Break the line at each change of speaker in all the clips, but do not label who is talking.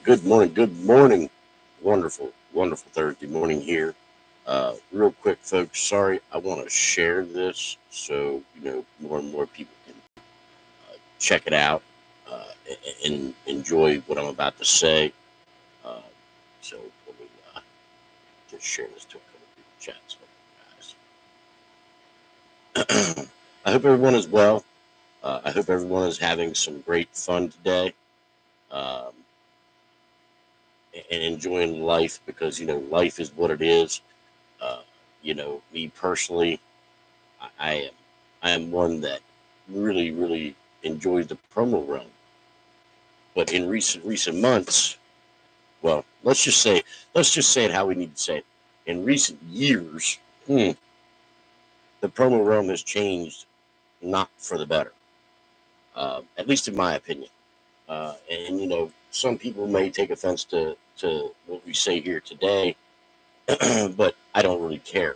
Good morning. Good morning. Wonderful, wonderful Thursday morning here. Real quick, folks. Sorry, I want to share this so more and more people can check it out and enjoy what I'm about to say. Uh, so let me just share this to a couple of people chats, guys. I hope everyone is well. I hope everyone is having some great fun today. Um, and enjoying life because life is what it is. Uh, Me personally, I am one that really enjoys the promo run. But in recent months, well, let's just say it how we need to say it. In recent years, the promo realm has changed, not for the better. At least in my opinion. And some people may take offense to what we say here today, but I don't really care.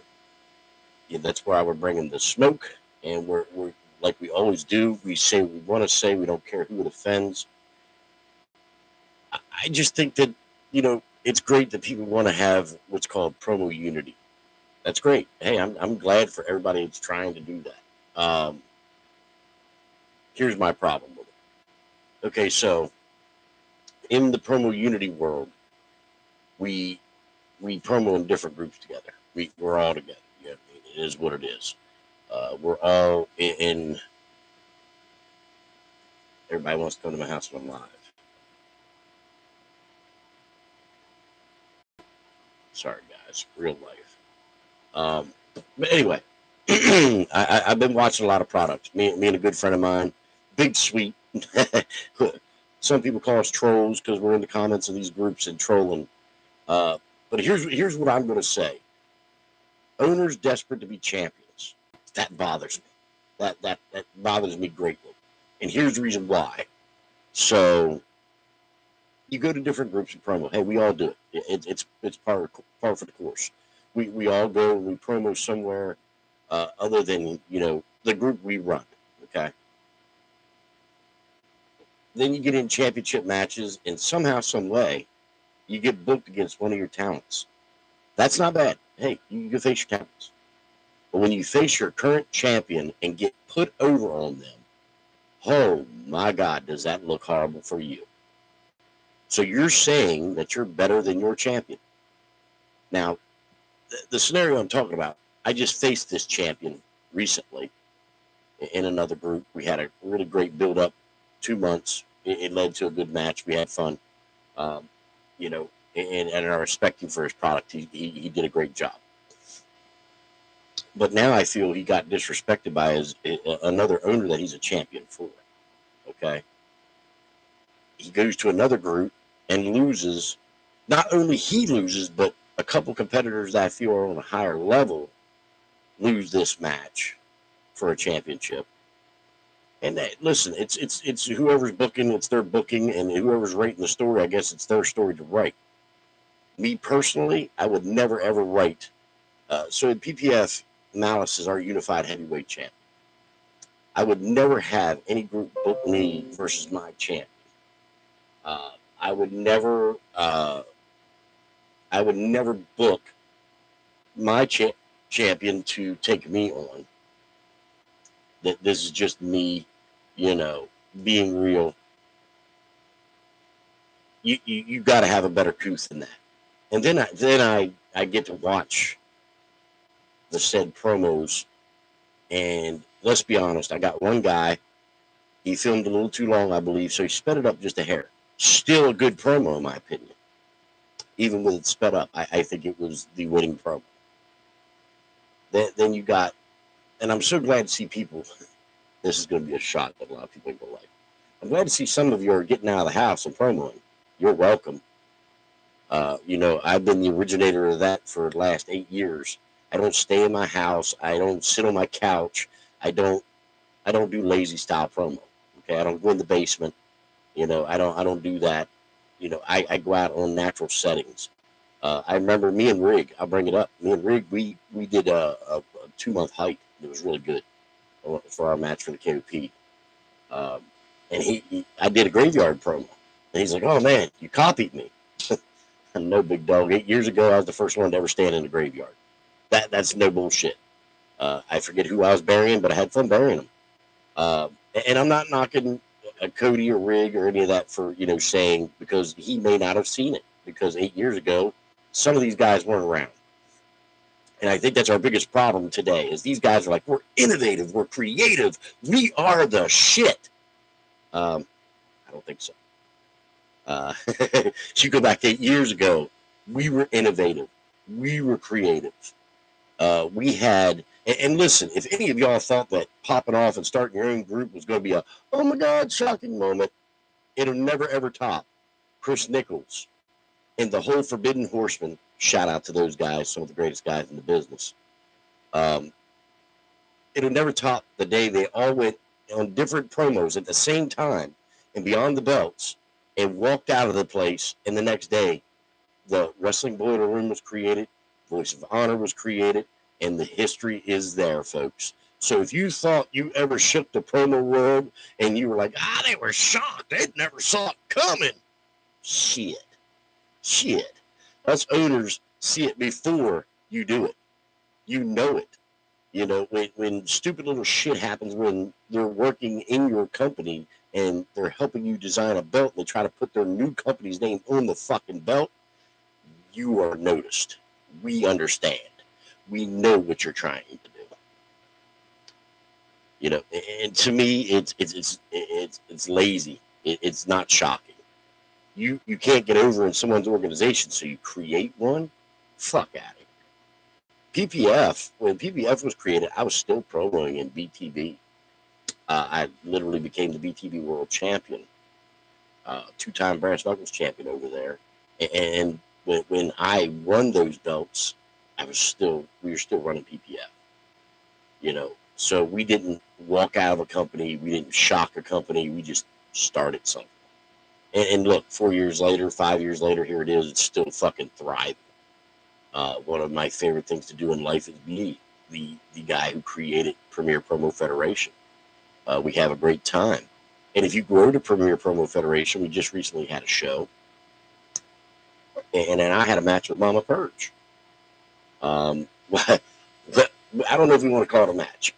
Yeah, that's why we're bringing the smoke, and we're like we always do. We say what we want to say. We don't care who it offends. I just think that it's great that people want to have what's called promo unity. That's great. Hey, I'm glad for everybody that's trying to do that. Here's my problem with it. Okay, so in the promo unity world, we promo in different groups together. We're all together. You know what I mean? It is what it is. We're all in. Everybody wants to come to my house when I'm live. Sorry, guys, real life. But anyway, I've been watching a lot of products. Me and a good friend of mine, Big Sweet. Some people call us trolls because we're in the comments of these groups and trolling. Uh, but here's what I'm going to say: owners desperate to be champions. That bothers me. That bothers me greatly. And here's the reason why. So you go to different groups and promo. Hey, we all do it. It's par for the course. We all go and we promo somewhere other than the group we run. Okay, then you get in championship matches, and somehow, some way, you get booked against one of your talents. That's not bad. Hey, you can face your talents, but when you face your current champion and get put over on them, oh my God, does that look horrible for you? So you're saying that you're better than your champion. Now, the scenario I'm talking about, I just faced this champion recently in another group. We had a really great build up, 2 months. It led to a good match. We had fun, um, and I respect him for his product. He did a great job. But now I feel he got disrespected by another owner that he's a champion for. Okay, he goes to another group and loses. Not only he loses, but a couple competitors that I feel are on a higher level lose this match for a championship. And listen, it's whoever's booking, it's their booking, and whoever's writing the story, I guess it's their story to write. Me personally, I would never ever write. So in PPF, Malice is our unified heavyweight champ. I would never have any group book me versus my champion. I would never. I would never book my champion to take me on. That this is just me, you know, being real. You got to have a better truth than that. And then I get to watch the said promos, and let's be honest, I got one guy. He filmed a little too long, I believe, so he sped it up just a hair. Still a good promo, in my opinion. Even with it sped up, I think it was the winning promo. Then you got, and I'm so glad to see people. This is going to be a shot that a lot of people will like. I'm glad to see some of you are getting out of the house and promoing. You're welcome. I've been the originator of that for the last 8 years. I don't stay in my house. I don't sit on my couch. I don't. I don't do lazy style promo. Okay, I don't go in the basement. I don't do that. I go out on natural settings. I remember me and Rig. I'll bring it up. Me and Rig, we did a 2 month hike. It was really good for our match for the KOP. Um, and I did a graveyard promo. And he's like, oh man, you copied me. No, big dog. 8 years ago, I was the first one to ever stand in the graveyard. That's no bullshit. I forget who I was burying, but I had fun burying him. Uh, and I'm not knocking Cody or Rig or any of that for saying, because he may not have seen it, because 8 years ago some of these guys weren't around. And I think that's our biggest problem today is these guys are like, we're innovative, we're creative, we are the shit. I don't think so. You go back 8 years ago, we were innovative, we were creative. We had, and listen, if any of y'all thought that popping off and starting your own group was going to be a, oh my God, shocking moment, it'll never ever top Chris Nichols and the whole Forbidden Horsemen. Shout out to those guys, some of the greatest guys in the business. Um, it'll never top the day they all went on different promos at the same time and beyond the belts and walked out of the place. And the next day, the Wrestling Boiler Room was created, Voice of Honor was created, and the history is there, folks. So if you thought you ever shook the promo world and you were like, they were shocked, they never saw it coming. Shit. Us owners see it before you do it. You know it. When stupid little shit happens when they're working in your company and they're helping you design a belt and they try to put their new company's name on the fucking belt, you are noticed. We understand. We know what you're trying to do. And to me, it's lazy. It's not shocking. You can't get over in someone's organization, so you create one. Fuck out of here. PPF, when PPF was created, I was still promoing in BTB. I literally became the BTB World Champion, two-time brass knuckles champion over there. And when I won those belts, we were still running PPF. So we didn't walk out of a company, we didn't shock a company, we just started something. And look, 4 years later, 5 years later, here it is. It's still fucking thriving. One of my favorite things to do in life is be the guy who created Premier Promo Federation. We have a great time. And if you grow to Premier Promo Federation, we just recently had a show. And then I had a match with Mama Purge. I don't know if we want to call it a match.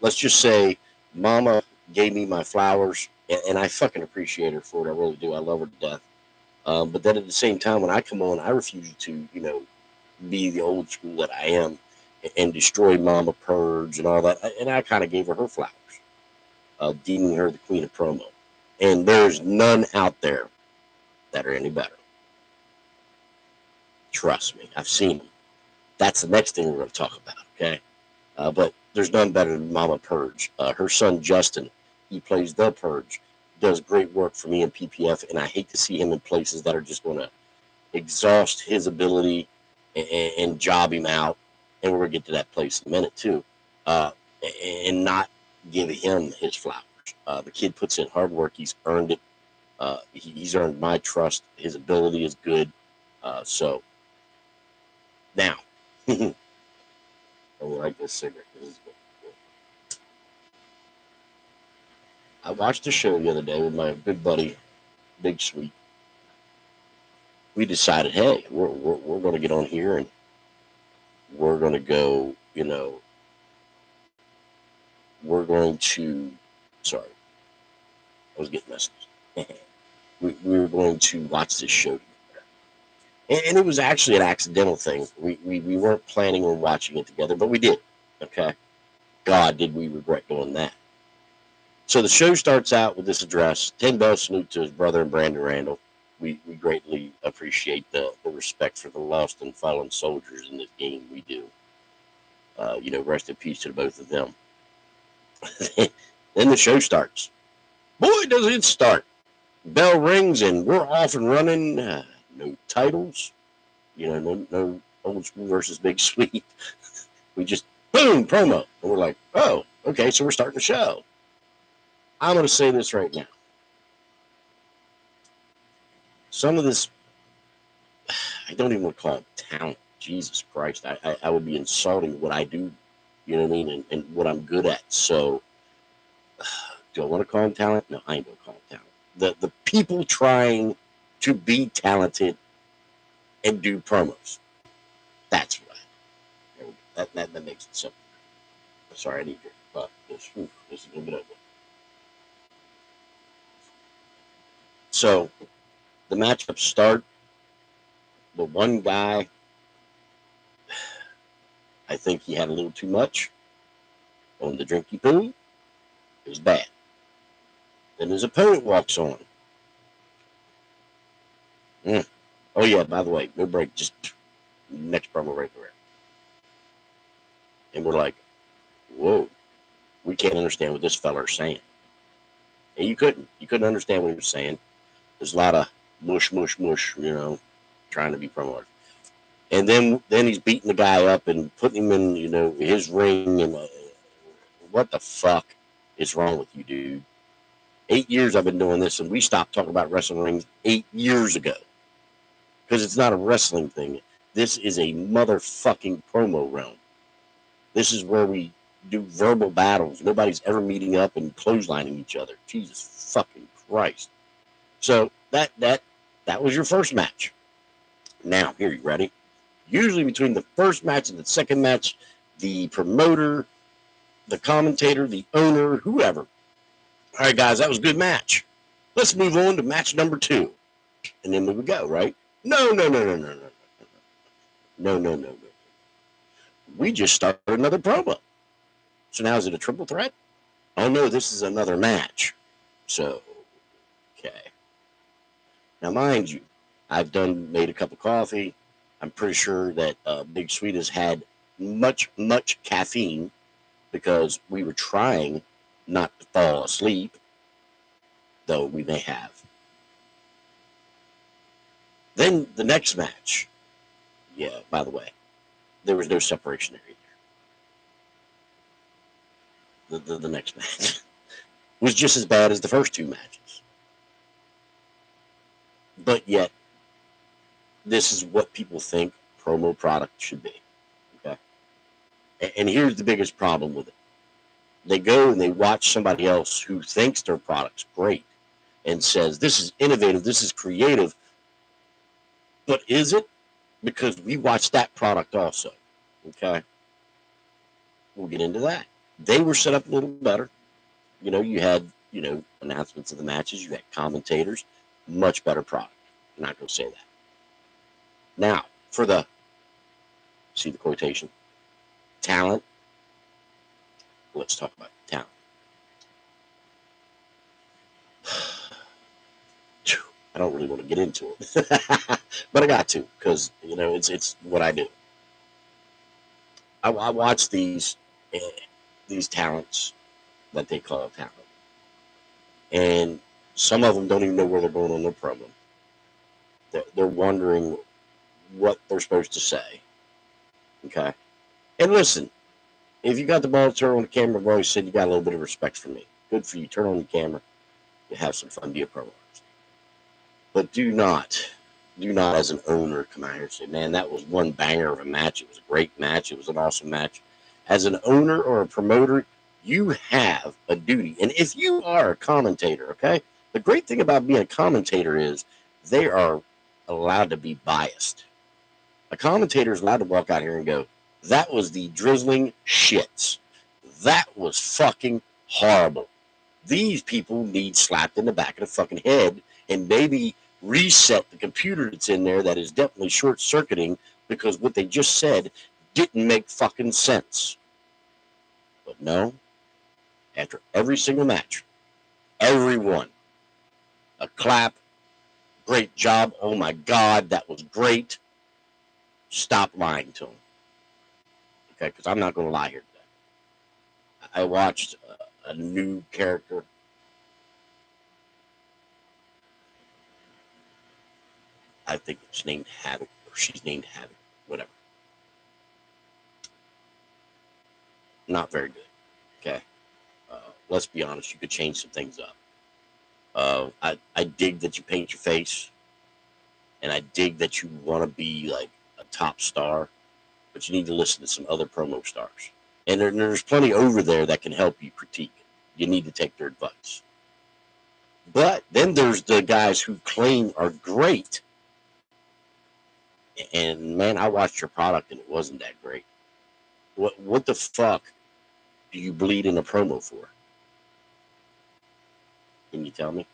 Let's just say Mama gave me my flowers, and I fucking appreciate her for it. I really do. I love her to death. But then at the same time, when I come on, I refuse to, be the old school that I am and destroy Mama Purge and all that. And I kind of gave her flowers, deeming her the queen of promo. And there's none out there that are any better. Trust me, I've seen them. That's the next thing we're going to talk about, okay? But there's none better than Mama Purge. Her son, Justin, he plays the Purge, does great work for me in PPF, and I hate to see him in places that are just going to exhaust his ability and job him out, and we're going to get to that place in a minute, too, and not give him his flowers. The kid puts in hard work. He's earned it. He's earned my trust. His ability is good. So, now, I like this cigarette. This is good. I watched a show the other day with my good buddy, Big Sweet. We decided, hey, we're going to get on here and we're going to go, we're going to, sorry, I was getting messages. we were going to watch this show together. And it was actually an accidental thing. We weren't planning on watching it together, but we did. Okay. God, did we regret doing that. So the show starts out with this address, 10 bell salute to his brother and Brandon Randall. We greatly appreciate the respect for the lost and fallen soldiers in this game. We do. Rest in peace to both of them. Then the show starts. Boy, does it start. Bell rings and we're off and running. No titles. No old school versus Big Sweet. We just, boom, promo. And we're like, oh, okay, so we're starting the show. I'm going to say this right now. Some of this, I don't even want to call it talent. Jesus Christ. I would be insulting what I do, you know what I mean, and what I'm good at. So, do I want to call him talent? No, I ain't going to call him talent. The people trying to be talented and do promos. That's right. That makes it simple. Sorry, I need your this. This is a little bit ugly. So the matchups start. The one guy, I think he had a little too much on the drinky poo. It was bad. Then his opponent walks on. Oh yeah, by the way, no break, just next promo right there. And we're like, whoa, we can't understand what this fella's saying. And you couldn't understand what he was saying. There's a lot of mush, trying to be promo. And then he's beating the guy up and putting him in, his ring. And what the fuck is wrong with you, dude? 8 years I've been doing this, and we stopped talking about wrestling rings 8 years ago. Because it's not a wrestling thing. This is a motherfucking promo realm. This is where we do verbal battles. Nobody's ever meeting up and clotheslining each other. Jesus fucking Christ. So that was your first match. Now, here, you ready? Usually between the first match and the second match, the promoter, the commentator, the owner, whoever. All right, guys, that was a good match. Let's move on to match number 2. And then we would go, right? No. We just started another promo. So now is it a triple threat? Oh no, this is another match. So, okay. Now, mind you, I've made a cup of coffee. I'm pretty sure that Big Sweet has had much caffeine because we were trying not to fall asleep, though we may have. Then the next match. Yeah, by the way, there was no separation area there. The next match was just as bad as the first 2 matches. But yet, this is what people think promo product should be. Okay? And here's the biggest problem with it. They go and they watch somebody else who thinks their product's great and says, this is innovative, this is creative. But is it? Because we watched that product also. Okay? We'll get into that. They were set up a little better. You had, announcements of the matches. You had commentators. Much better product. I'm not going to say that. Now, for see the quotation, talent. Let's talk about talent. I don't really want to get into it, but I got to because it's what I do. I watch these talents that they call talent, and some of them don't even know where they're going on their program. They're wondering what they're supposed to say. Okay, and listen, if you got the ball to turn on the camera, I've always said you got a little bit of respect for me. Good for you. Turn on the camera. You have some fun. Be a pro. But do not as an owner come out here and say, man, that was one banger of a match. It was a great match. It was an awesome match. As an owner or a promoter, you have a duty. And if you are a commentator, okay, the great thing about being a commentator is they are allowed to be biased. A commentator is allowed to walk out here and go, that was the drizzling shits. That was fucking horrible. These people need slapped in the back of the fucking head and maybe reset the computer that's in there that is definitely short-circuiting because what they just said didn't make fucking sense. But no, after every single match, everyone, a clap, great job, oh my God, that was great. Stop lying to them. Okay, because I'm not going to lie here today. I watched a new character. I think it's named Havoc, or she's named Havoc, whatever. Not very good. Okay. Let's be honest, you could change some things up. I dig that you paint your face, and I dig that you want to be like a top star, but you need to listen to some other promo stars. And there's plenty over there that can help you critique. You need to take their advice. But then there's the guys who claim are great. And man, I watched your product and it wasn't that great. What the fuck do you bleed in a promo for? Can you tell me?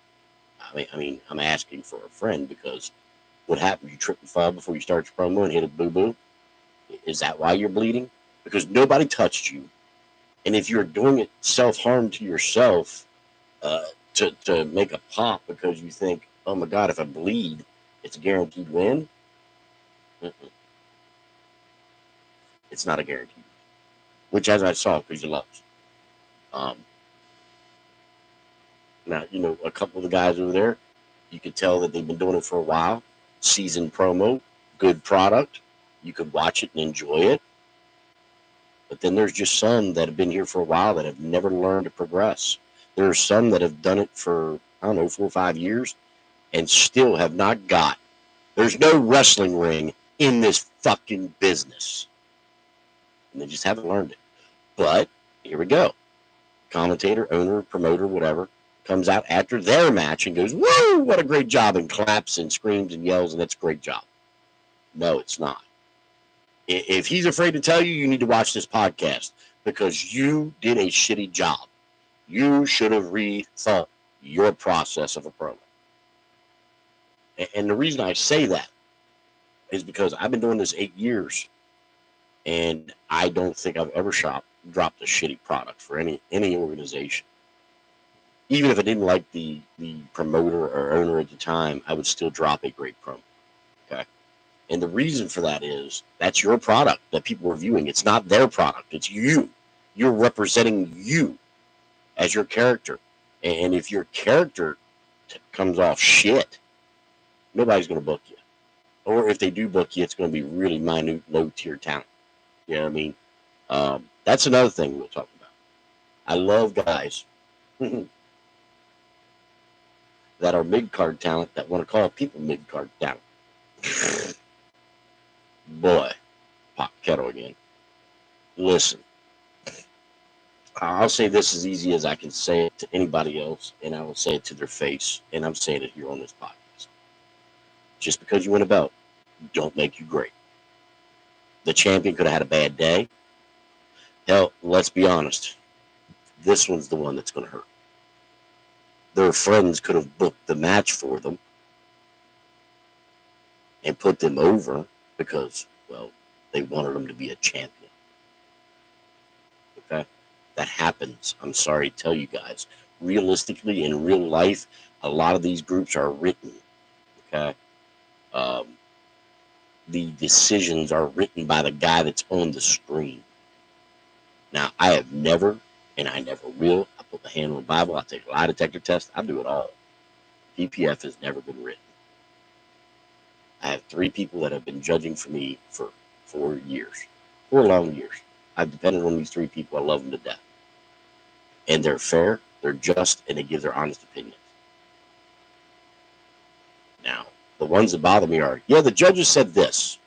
I mean, I'm asking for a friend because what happened? You trip and fall before you start your promo and hit a boo boo. Is that why you're bleeding? Because nobody touched you, and if you're doing it self harm to yourself, uh, to make a pop because you think, oh my god, if I bleed, it's a guaranteed win. Mm-mm. It's not a guaranteed, which as I saw, because you lost. Um, Now, a couple of the guys over there, you could tell that they've been doing it for a while. Seasoned promo, good product. You could watch it and enjoy it. But then there's just some that have been here for a while that have never learned to progress. There are some that have done it for, I don't know, 4 or 5 years and still have not got. There's no wrestling ring in this fucking business. And they just haven't learned it. But here we go. Commentator, owner, promoter, whatever, comes out after their match and goes, woo, what a great job, and claps and screams and yells, and that's a great job. No, it's not. If he's afraid to tell you, you need to watch this podcast because you did a shitty job. You should have rethought your process of a promo. And the reason I say that is because I've been doing this 8 years, and I don't think I've ever dropped a shitty product for any organization. Even if I didn't like the promoter or owner at the time, I would still drop a great promo. Okay. And the reason for that is that's your product that people are viewing. It's not their product. It's you. You're representing you as your character. And if your character comes off shit, nobody's going to book you. Or if they do book you, it's going to be really minute, low tier talent. You know what I mean? That's another thing we'll talk about. I love guys that are mid card talent that want to call people mid card talent. Boy, pop kettle again. Listen, I'll say this as easy as I can say it to anybody else, and I will say it to their face, and I'm saying it here on this podcast. Just because you win a belt, don't make you great. The champion could have had a bad day. Hell, let's be honest. This one's the one that's going to hurt. Their friends could have booked the match for them and put them over because, well, they wanted them to be a champion. Okay? That happens. I'm sorry to tell you guys. Realistically, in real life, a lot of these groups are written. Okay? The decisions are written by the guy that's on the screen. Now, I have never, and I never will, I put my hand on the Bible, I take a lie detector test, I do it all. PPF has never been written. I have 3 people that have been judging for me for 4 years, 4 long years. I've depended on these 3 people. I love them to death. And they're fair, they're just, and they give their honest opinions. Now, the ones that bother me are, yeah, the judges said this.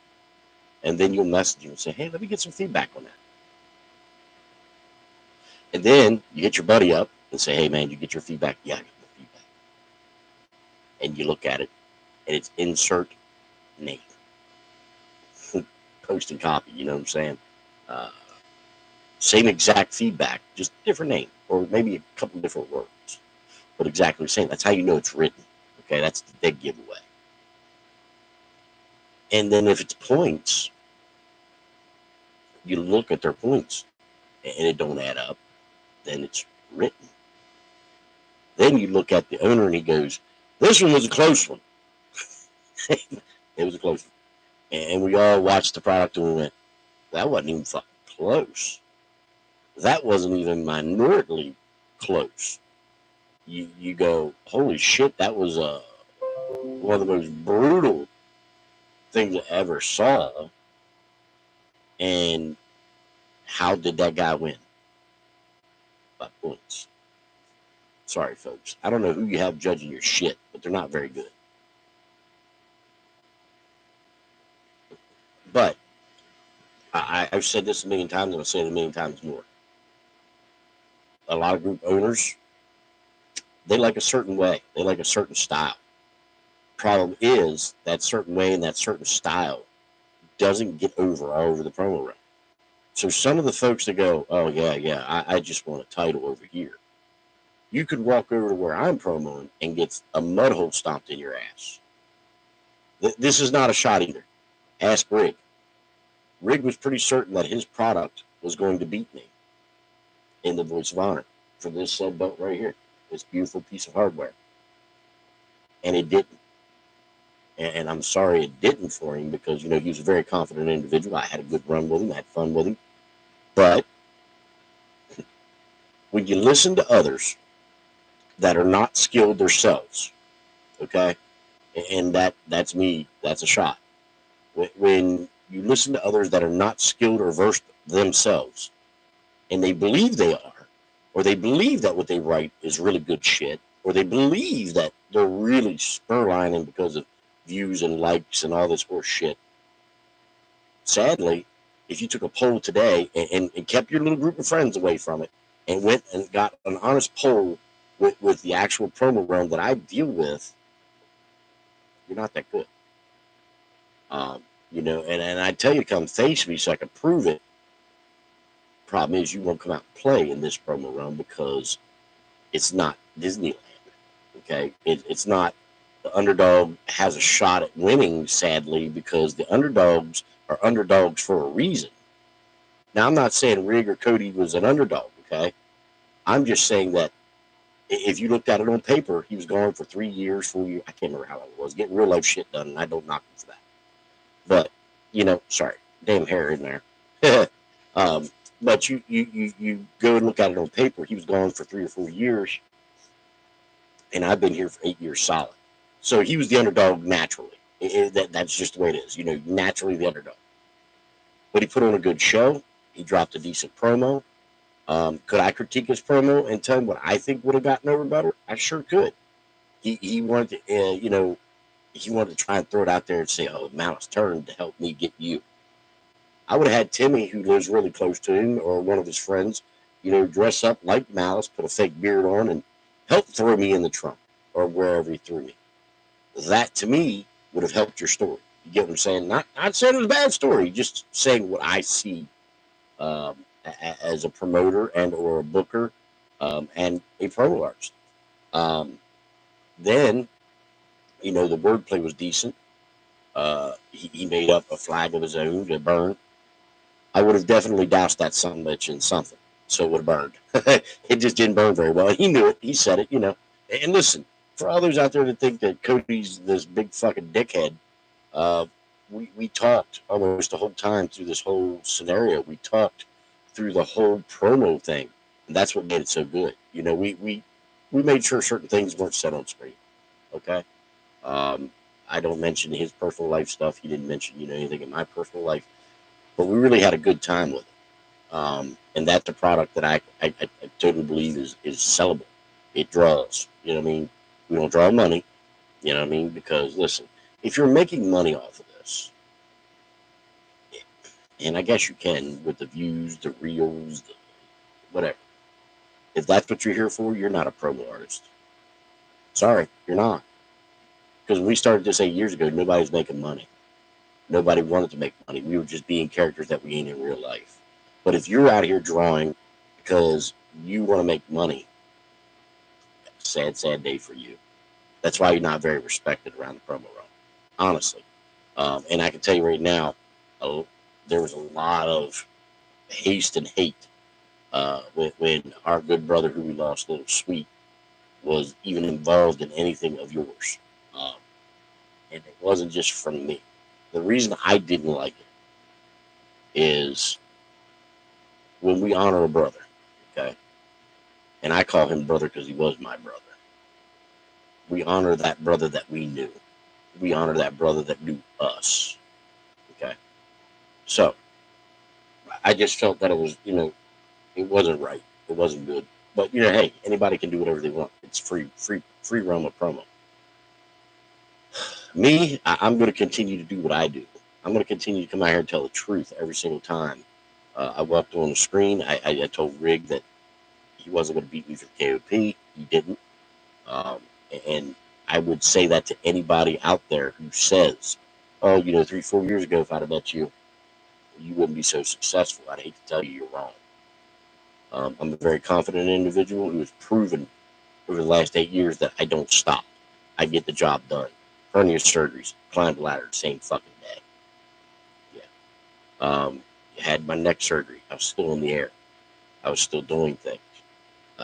And then you'll message them and say, hey, let me get some feedback on that. And then you hit your buddy up and say, hey, man, you get your feedback? Yeah, I got my feedback. And you look at it, and it's insert name. Post and copy, you know what I'm saying? Same exact feedback, just different name, or maybe a couple different words, but exactly the same. That's how you know it's written. Okay, that's the big giveaway. And then if it's points, you look at their points, and it don't add up, then it's written. Then you look at the owner, and he goes, this one was a close one. It was a close one. And we all watched the product, and we went, that wasn't even fucking close. That wasn't even minorly close. You go, holy shit, that was one of the most brutal things I ever saw. And how did that guy win? By points. Sorry, folks. I don't know who you have judging your shit, but they're not very good. But I've said this a million times, and I'll say it a million times more. A lot of group owners, They like a certain way. They like a certain style. Problem is that certain way and that certain style doesn't get over all over the promo run. So some of the folks that go, oh yeah, I just want a title over here. You could walk over to where I'm promoing and get a mud hole stomped in your ass. This is not a shot either. Ask Rig. Rig was pretty certain that his product was going to beat me in the Voice of Honor for this said belt right here. This beautiful piece of hardware. And it didn't. And I'm sorry it didn't for him because, he was a very confident individual. I had a good run with him. I had fun with him. But when you listen to others that are not skilled themselves, okay, and that's me, that's a shot. When you listen to others that are not skilled or versed themselves, and they believe they are, or they believe that what they write is really good shit, or they believe that they're really spurlining because of views and likes and all this horse shit. Sadly, if you took a poll today and kept your little group of friends away from it and went and got an honest poll with the actual promo realm that I deal with, you're not that good. And I tell you to come face me so I can prove it. Problem is, you won't come out and play in this promo realm because it's not Disneyland. Okay, it's not. The underdog has a shot at winning, sadly, because the underdogs are underdogs for a reason. Now, I'm not saying Rig or Cody was an underdog. Okay, I'm just saying that if you looked at it on paper, he was gone for 3 years, 4 years. I can't remember how long it was, getting real life shit done, and I don't knock him for that. But sorry, damn hair in there. But you go and look at it on paper. He was gone for 3 or 4 years, and I've been here for 8 years solid. So he was the underdog naturally. That's just the way it is. Naturally the underdog. But he put on a good show. He dropped a decent promo. Could I critique his promo and tell him what I think would have gotten over better? I sure could. He wanted to, he wanted to try and throw it out there and say, "Oh, Malice turned to help me get you." I would have had Timmy, who lives really close to him, or one of his friends, dress up like Malice, put a fake beard on, and help throw me in the trunk or wherever he threw me. That, to me, would have helped your story. You get what I'm saying? Not saying it was a bad story, just saying what I see as a promoter and or a booker and a promo artist. Then, the wordplay was decent. He made up a flag of his own to burn. I would have definitely doused that son of a bitch in something, so it would have burned. It just didn't burn very well. He knew it. He said it, And listen, for others out there that think that Cody's this big fucking dickhead, uh, we talked almost the whole time through this whole scenario. We talked through the whole promo thing, and that's what made it so good. We made sure certain things weren't said on screen. Okay. I don't mention his personal life stuff. He didn't mention anything in my personal life, but we really had a good time with it. And that's a product that I totally believe is sellable. It draws. You know what I mean? We don't draw money. You know what I mean? Because listen, if you're making money off of this, and I guess you can with the views, the reels, whatever. If that's what you're here for, you're not a promo artist. Sorry, you're not. Because when we started this 8 years ago, nobody was making money. Nobody wanted to make money. We were just being characters that we ain't in real life. But if you're out here drawing because you want to make money, sad, sad day for you. That's why you're not very respected around the promo realm, honestly. And I can tell you right now, there was a lot of haste and hate when our good brother who we lost, Little Sweet, was even involved in anything of yours. Um, and it wasn't just from me. The reason I didn't like it is when we honor a brother, okay? And I call him brother because he was my brother. We honor that brother that we knew. We honor that brother that knew us, okay? So I just felt that it was, it wasn't right. It wasn't good. But hey, anybody can do whatever they want. It's free realm of promo. Me, I'm going to continue to do what I do. I'm going to continue to come out here and tell the truth every single time. I walked on the screen. I told Rig that he wasn't going to beat me for the KOP. He didn't. Um, and I would say that to anybody out there who says, "Oh, 3, 4 years ago, if I'd have met you, you wouldn't be so successful." I'd hate to tell you you're wrong. I'm a very confident individual who has proven over the last 8 years that I don't stop. I get the job done. Hernia surgeries, climbed the ladder the same fucking day. Yeah. Had my neck surgery. I was still in the air. I was still doing things.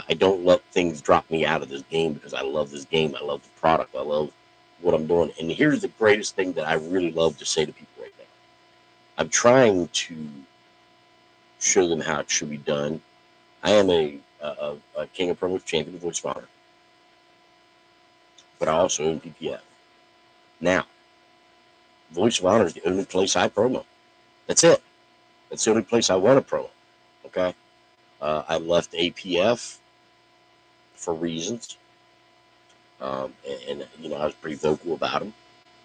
I don't let things drop me out of this game because I love this game. I love the product. I love what I'm doing. And here's the greatest thing that I really love to say to people right now. I'm trying to show them how it should be done. I am a King of Promos champion, Voice of Honor, but I also own PPF. Now, Voice of Honor is the only place I promo. That's it. That's the only place I want to promo. Okay. I left APF for reasons, and I was pretty vocal about them.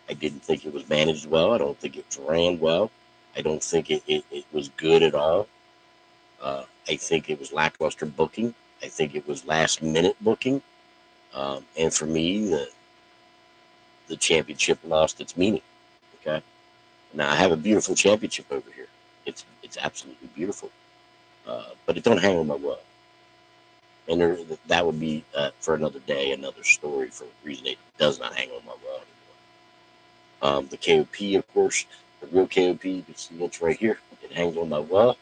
I didn't think it was managed well. I don't think it was ran well. I don't think it was good at all. I think it was lackluster booking. I think it was last minute booking. And for me, the championship lost its meaning. Okay. Now I have a beautiful championship over here. It's absolutely beautiful. But it don't hang on my wall. And that would be for another day, another story for a reason it does not hang on my wall anymore. The KOP, of course, the real KOP, you can see it's right here. It hangs on my wall.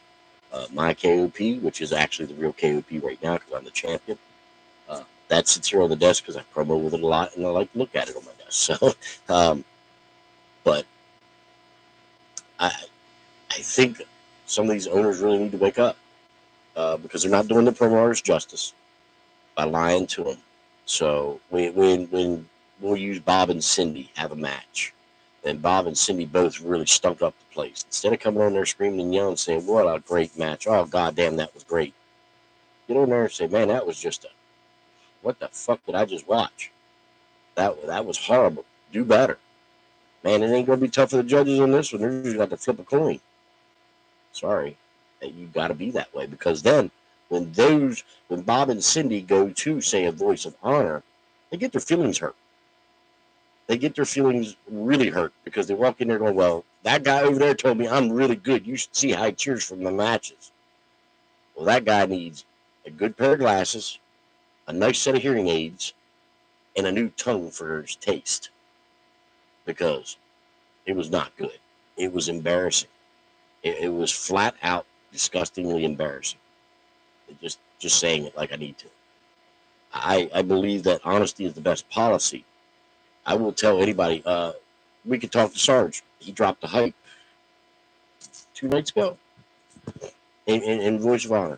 My KOP, which is actually the real KOP right now because I'm the champion. That sits here on the desk because I promo with it a lot and I like to look at it on my desk. So, but I think some of these owners really need to wake up because they're not doing the promo artists justice by lying to them. So when we'll use Bob and Cindy have a match, and Bob and Cindy both really stunk up the place. Instead of coming on there screaming and yelling, saying, "What a great match! Oh goddamn, that was great!" Get on there and say, "Man, that was just what the fuck did I just watch? That was horrible. Do better, man. It ain't gonna be tough for the judges on this one. They're just got to flip a coin. Sorry, you got to be that way because then when Bob and Cindy go to say a Voice of Honor, they get their feelings hurt. They get their feelings really hurt because they walk in there going, "Well, that guy over there told me I'm really good. You should see how he cheers from the matches." Well, that guy needs a good pair of glasses, a nice set of hearing aids, and a new tongue for his taste because it was not good. It was embarrassing. It was flat out disgustingly embarrassing. Just saying it like I need to. I believe that honesty is the best policy. I will tell anybody. We could talk to Sarge. He dropped the hype 2 nights ago in Voice of Honor,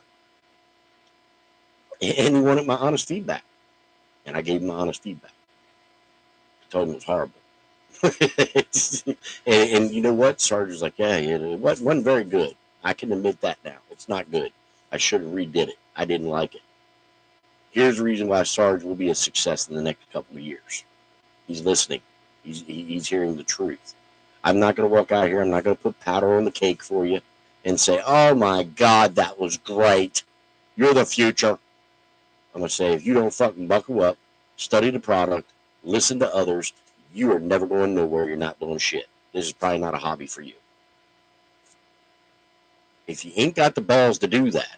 and he wanted my honest feedback, and I gave him my honest feedback. I told him it was horrible. and you know what? Sarge was like, "Yeah, it wasn't very good. I can admit that now. It's not good. I should have redid it. I didn't like it." Here's the reason why Sarge will be a success in the next couple of years. He's listening. He's hearing the truth. I'm not going to walk out here. I'm not going to put powder on the cake for you and say, "Oh my God, that was great. You're the future." I'm going to say, if you don't fucking buckle up, study the product, listen to others, you are never going nowhere. You're not doing shit. This is probably not a hobby for you. If you ain't got the balls to do that,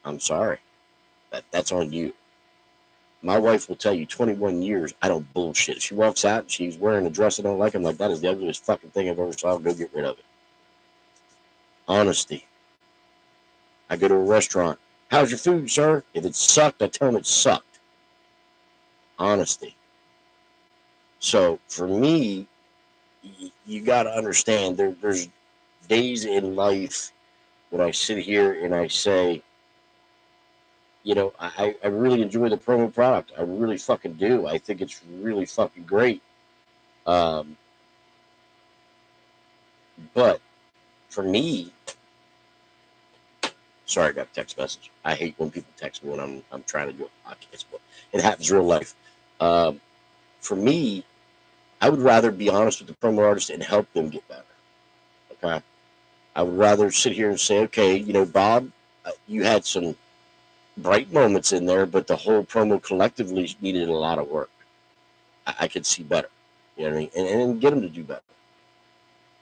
I'm sorry. That's on you. My wife will tell you 21 years, I don't bullshit. She walks out and she's wearing a dress I don't like. I'm like, that is the ugliest fucking thing I've ever saw. I'll go get rid of it. Honesty. I go to a restaurant. "How's your food, sir?" If it sucked, I tell them it sucked. Honesty. So for me, you got to understand there's days in life when I sit here and I say, I really enjoy the promo product. I really fucking do. I think it's really fucking great. Um, but for me, sorry, I got a text message. I hate when people text me when I'm trying to do a podcast, but it happens real life. Um, for me, I would rather be honest with the promo artist and help them get better. Okay, I would rather sit here and say, "Okay, Bob, you had some bright moments in there, but the whole promo collectively needed a lot of work. I could see better, you know what I mean, and get them to do better.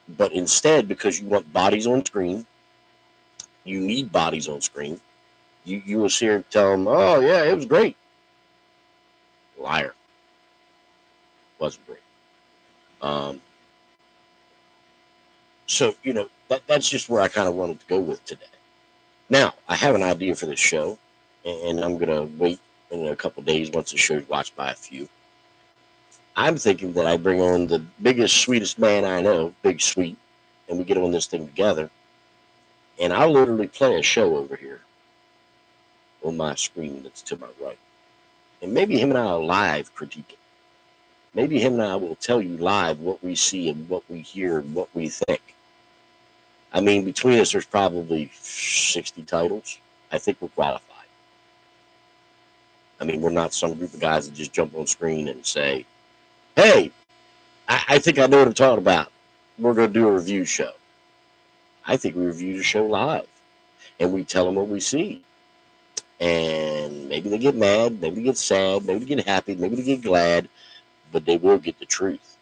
But instead, because you want bodies on screen, you need bodies on screen. You will sit here and tell them, "Oh yeah, it was great." Liar, wasn't great. Um, so that's just where I kind of wanted to go with today. Now I have an idea for this show, and I'm gonna wait in a couple of days once the show's watched by a few. I'm thinking that I bring on the biggest, sweetest man I know, Big Sweet, and we get on this thing together. And I'll literally play a show over here on my screen that's to my right. And maybe him and I will live critique it. Maybe him and I will tell you live what we see and what we hear and what we think. I mean, between us, there's probably 60 titles. I think we're qualified. I mean, we're not some group of guys that just jump on screen and say, hey, I think I know what I'm talking about. We're going to do a review show. I think we review the show live. And we tell them what we see. And maybe they get mad, maybe they get sad, maybe they get happy, maybe they get glad, but they will get the truth.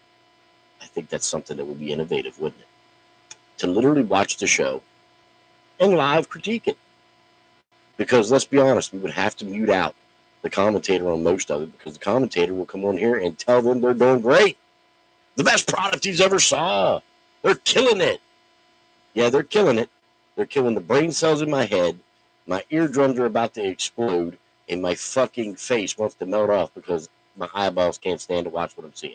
I think that's something that would be innovative, wouldn't it? To literally watch the show and live critique it. Because let's be honest, we would have to mute out the commentator on most of it, because the commentator will come on here and tell them they're doing great. The best product he's ever saw. They're killing it. Yeah, they're killing it. They're killing the brain cells in my head. My eardrums are about to explode, and my fucking face wants to melt off because my eyeballs can't stand to watch what I'm seeing.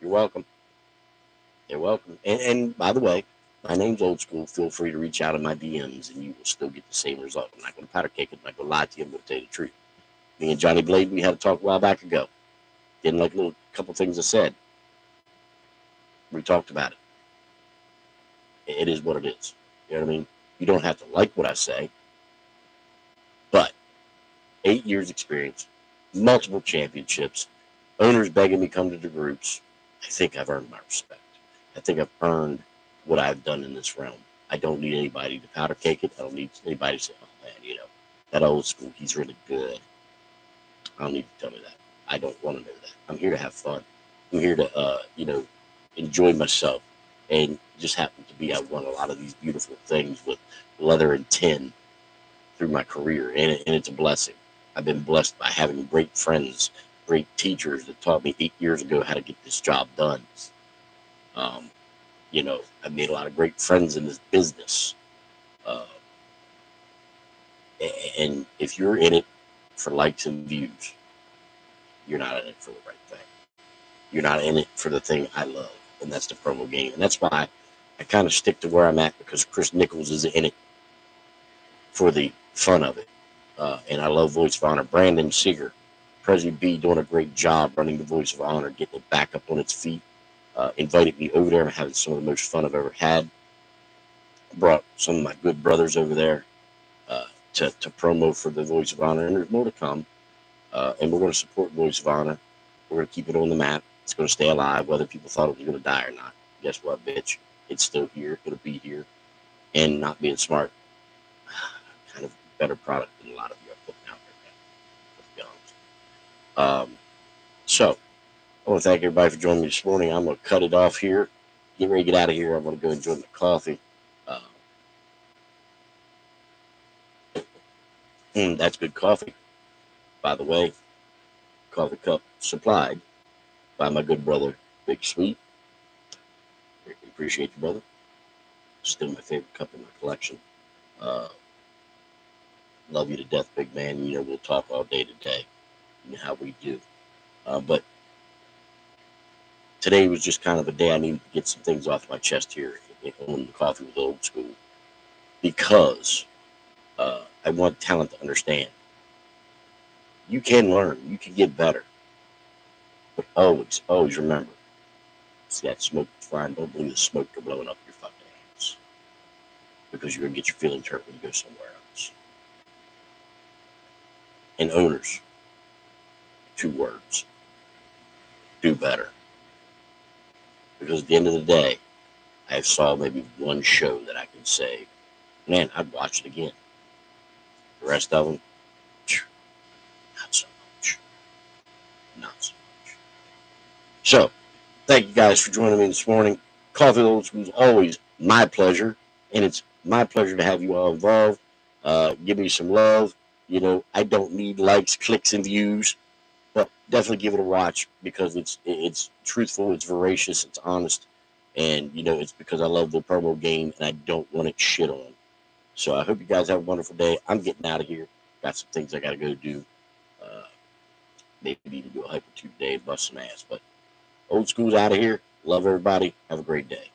You're welcome. You're welcome. And by the way, my name's Old School. Feel free to reach out in my DMs, and you will still get the same result. I'm not going to powder cake it. I'm not going to lie to you. I'm going to tell you the truth. Me and Johnny Blade, we had a talk a while back ago. Didn't like a little couple things I said. We talked about it. It is what it is. You know what I mean? You don't have to like what I say, but 8 years experience, multiple championships, owners begging me to come to the groups. I think I've earned my respect. I think I've earned what I've done in this realm. I don't need anybody to powder cake it. I don't need anybody to say, oh man, that Old School, he's really good. I don't need to tell me that. I don't want to know that. I'm here to have fun. I'm here to, enjoy myself. And just happen to be, I've won a lot of these beautiful things with leather and tin through my career, and it's a blessing. I've been blessed by having great friends, great teachers that taught me 8 years ago how to get this job done. Um, I've made a lot of great friends in this business. Uh, and if you're in it for likes and views, you're not in it for the right thing. You're not in it for the thing I love, and that's the promo game. And that's why I kind of stick to where I'm at, because Chris Nichols is in it for the fun of it. And I love Voice of Honor. Brandon Seeger, President B, doing a great job running the Voice of Honor, getting it back up on its feet. Invited me over there. I'm having some of the most fun I've ever had. Brought some of my good brothers over there to promo for the Voice of Honor, and there's more to come. And we're going to support Voice of Honor. We're going to keep it on the map. It's going to stay alive, whether people thought it was going to die or not. Guess what, bitch? It's still here. It'll be here. And not being smart, kind of better product than a lot of you are putting out there, let's be honest. So, I want to thank everybody for joining me this morning. I'm going to cut it off here. Get ready to get out of here. I'm going to go enjoy my coffee. That's good coffee, by the way. Coffee cup supplied by my good brother, Big Sweet. Appreciate you, brother. Still my favorite cup in my collection. Uh, love you to death, big man. We'll talk all day today. You know how we do. But today was just kind of a day I needed to get some things off my chest here on the Coffee with Old School, because I want talent to understand. You can learn. You can get better. But always, always remember, see that smoke flying, don't believe the smoke are blowing up your fucking ass. Because you're going to get your feelings hurt when you go somewhere else. And owners, 2 words: do better. Because at the end of the day, I saw maybe one show that I can say, man, I'd watch it again. The rest of them, not so much. Not so much. So, thank you guys for joining me this morning. Coffee Old School is always my pleasure, and it's my pleasure to have you all involved. Give me some love. I don't need likes, clicks, and views, but definitely give it a watch because it's truthful, it's veracious, it's honest, and it's because I love the promo game and I don't want it shit on. So I hope you guys have a wonderful day. I'm getting out of here. Got some things I got to go do. Uh, maybe to do a hyper today, bust some ass. But Old School's out of here. Love everybody. Have a great day.